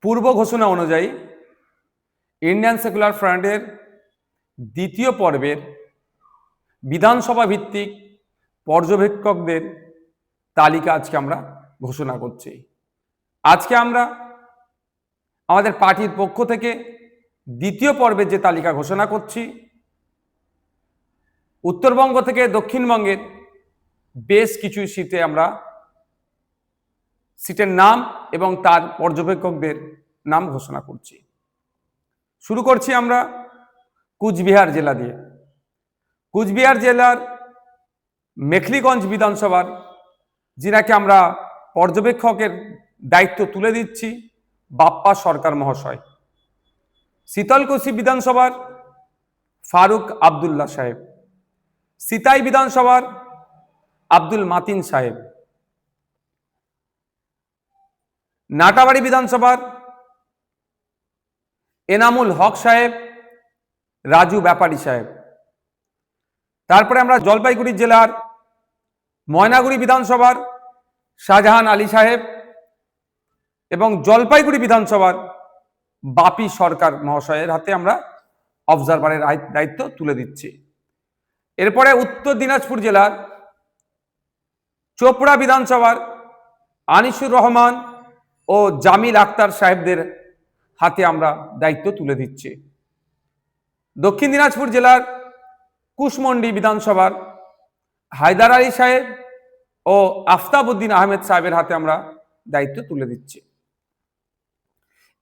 পূর্ব ঘোষণা অনুযায়ী Indian secular ফ্রন্টের দ্বিতীয় পর্বের বিধানসভা ভিত্তিক পর্যবেক্ষকদের তালিকা আজকে আমরা ঘোষণা করছি। আজকে আমরা আমাদের পার্টির পক্ষ থেকে দ্বিতীয় পর্বের যে তালিকা ঘোষণা করছি, উত্তরবঙ্গ থেকে দক্ষিণবঙ্গের বেশ কিছু সিটের নাম এবং তার পর্যবেক্ষকদের নাম ঘোষণা করছি। শুরু করছি আমরা কুচবিহার জেলা দিয়ে। কুচবিহার জেলার মেখলিগঞ্জ বিধানসভার যিনাকে আমরা পর্যবেক্ষকের দায়িত্ব তুলে দিচ্ছি বাপ্পা সরকার মহাশয়। শীতলকুচি বিধানসভার ফারুক আবদুল্লাহ সাহেব, সিতাই বিধানসভার আব্দুল মাতিন সাহেব, নাটাবাড়ি বিধানসভার এনামুল হক সাহেব, রাজু ব্যাপারী সাহেব। তারপরে আমরা জলপাইগুড়ি জেলার ময়নাগুড়ি বিধানসভার শাহজাহান আলী সাহেব এবং জলপাইগুড়ি বিধানসভার বাপি সরকার মহাশয়ের হাতে আমরা অবজারভারের দায়িত্ব তুলে দিচ্ছি। এরপরে উত্তর দিনাজপুর জেলার চোপড়া বিধানসভার আনিসুর রহমান ও জামিল আক্তার সাহেবদের হাতে আমরা দায়িত্ব তুলে দিচ্ছি। দক্ষিণ দিনাজপুর জেলার কুশমন্ডি বিধানসভার হায়দার আলী সাহেব ও আফতাবউদ্দিন আহমেদ সাহেবের হাতে আমরা দায়িত্ব তুলে দিচ্ছি।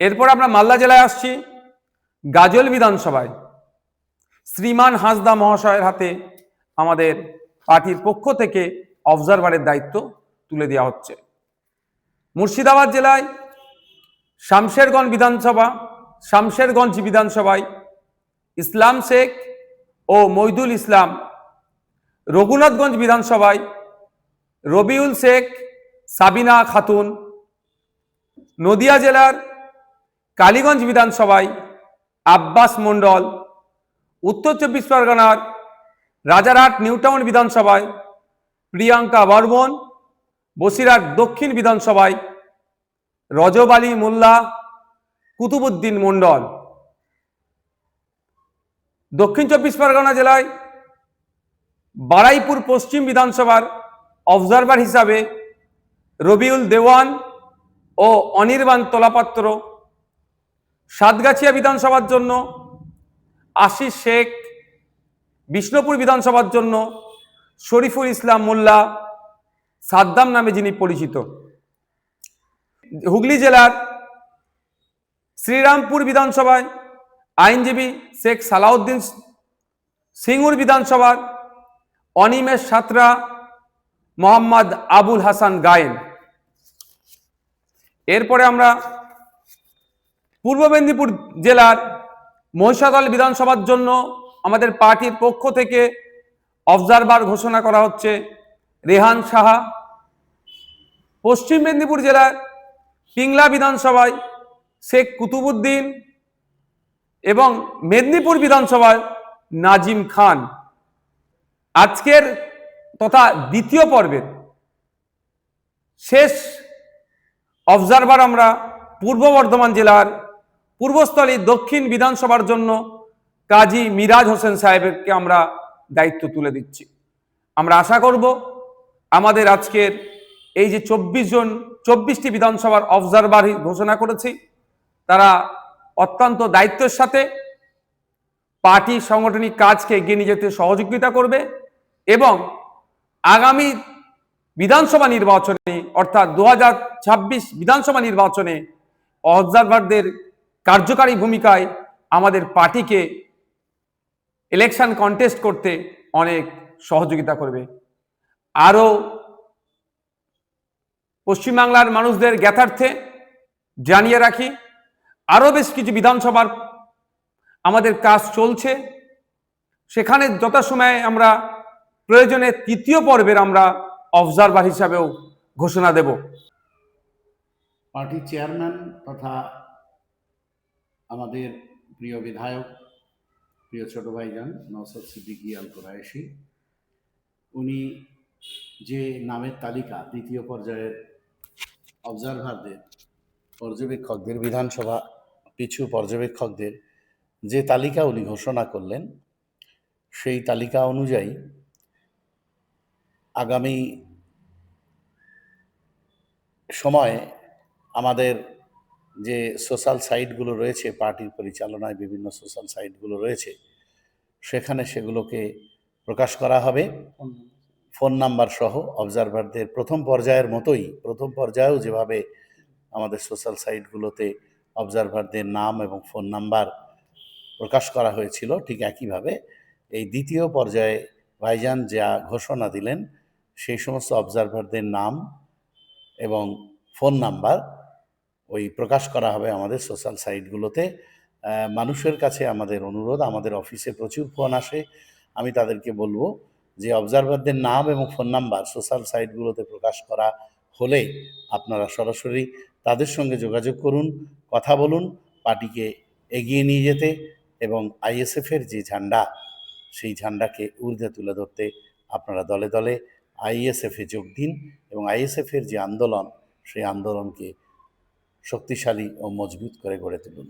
এরপর আমরা মালদা জেলায় আসছি। গাজল বিধানসভায় শ্রীমান হাঁসদা মহাশয়ের হাতে আমাদের পার্টির পক্ষ থেকে অবজারভারের দায়িত্ব তুলে দেওয়া হচ্ছে। মুর্শিদাবাদ জেলায় শামশেরগঞ্জ বিধানসভায় ইসলাম শেখ ও মইদুল ইসলাম, রঘুনাথগঞ্জ বিধানসভায় রবিউল শেখ, সাবিনা খাতুন, নদিয়া জেলার কালীগঞ্জ বিধানসভায় আব্বাস মণ্ডল, উত্তর চব্বিশ পরগনার রাজারহাট নিউটাউন বিধানসভায় প্রিয়াঙ্কা বর্মন, বসিরহাট দক্ষিণ বিধানসভায় রজব আলী মোল্লা, কুতুবুদ্দিন মণ্ডল। দক্ষিণ চব্বিশ পরগনা জেলায় বারাইপুর পশ্চিম বিধানসভার অবজারভার হিসাবে রবিউল দেওয়ান ও অনির্বাণ তোলাপাত্র, সাতগাছিয়া বিধানসভার জন্য আশিস শেখ, বিষ্ণুপুর বিধানসভার জন্য শরীফুল ইসলাম মোল্লা, সাদ্দাম নামে যিনি পরিচিত। হুগলি জেলার শ্রীরামপুর বিধানসভায় আইনজীবী শেখ সালাউদ্দিন, সিঙ্গুর বিধানসভার অনিমেষ সাঁতরা, মোহাম্মদ আবুল হাসান গায়েন। এরপরে আমরা পূর্ব মেদিনীপুর জেলার মহিষাদল বিধানসভার জন্য আমাদের পার্টির পক্ষ থেকে অবজারভার ঘোষণা করা হচ্ছে রেহান সাহা। পশ্চিম মেদিনীপুর জেলার পিংলা বিধানসভায় শেখ কুতুবুদ্দিন এবং মেদিনীপুর বিধানসভায় নাজিম খান। আজকের তথা দ্বিতীয় পর্বের শেষ অবজারভার আমরা পূর্ব বর্ধমান জেলার পূর্বস্থলী দক্ষিণ বিধানসভার জন্য কাজী মিরাজ হোসেন সাহেবকে আমরা দায়িত্ব তুলে দিচ্ছি। আমরা আশা করব আমাদের আজকের এই যে 24টি বিধানসভার অবজারভার ঘোষণা করেছি, তারা অত্যন্ত দায়িত্বের সাথে পার্টি সাংগঠনিক কাজকে এগিয়ে নিয়ে যেতে সহযোগিতা করবে এবং আগামী বিধানসভা নির্বাচনে অর্থাৎ 2026 বিধানসভা নির্বাচনে অবজারভারদের কার্যকারী ভূমিকায় আমাদের পার্টিকে ইলেকশন কন্টেস্ট করতে অনেক সহযোগিতা করবে। আরও পশ্চিমবাংলার মানুষদের জ্ঞাতার্থে জানিয়ে রাখি, আরও বেশ কিছু বিধানসভার আমাদের কাজ চলছে, সেখানে যথাসময়ে আমরা প্রয়োজনে তৃতীয় পর্বের আমরা অবজারভার হিসাবেও ঘোষণা দেব। পার্টির চেয়ারম্যান তথা আমাদের প্রিয় বিধায়ক, প্রিয় ছোট ভাইজান নওশাদ সিদ্দিকী আল কুরাইশি, উনি যে নামের তালিকা দ্বিতীয় পর্যায়ের অবজারভারদের পর্যবেক্ষকদের, বিধানসভা পিছু পর্যবেক্ষকদের যে তালিকা উনি ঘোষণা করলেন, সেই তালিকা অনুযায়ী আগামী সময়ে আমাদের যে সোশ্যাল সাইটগুলো রয়েছে, পার্টির পরিচালনায় বিভিন্ন সোশ্যাল সাইটগুলো রয়েছে, সেখানে সেগুলোকে প্রকাশ করা হবে ফোন নাম্বার সহ। অবজারভারদের প্রথম পর্যায়ের মতোই, প্রথম পর্যায়েও যেভাবে আমাদের সোশ্যাল সাইটগুলোতে অবজারভারদের নাম এবং ফোন নাম্বার প্রকাশ করা হয়েছিল, ঠিক একইভাবে এই দ্বিতীয় পর্যায়ে ভাইজান যা ঘোষণা দিলেন, সেই সমস্ত অবজারভারদের নাম এবং ফোন নাম্বার ওই প্রকাশ করা হবে আমাদের সোশ্যাল সাইটগুলোতে। মানুষের কাছে আমাদের অনুরোধ, আমাদের অফিসে প্রচুর ফোন আসে, আমি তাদেরকে বলবো যে অবজারভারদের নাম এবং ফোন নাম্বার সোশ্যাল সাইটগুলোতে প্রকাশ করা হলে আপনারা সরাসরি তাদের সঙ্গে যোগাযোগ করুন, কথা বলুন, পার্টিকে এগিয়ে নিয়ে যেতে এবং আইএসএফের যে ঝান্ডা, সেই ঝান্ডাকে ঊর্ধ্বে তুলে ধরতে আপনারা দলে দলে আইএসএফে যোগ দিন এবং আইএসএফের যে আন্দোলন, সেই আন্দোলনকে শক্তিশালী ও মজবুত করে গড়ে তুলুন।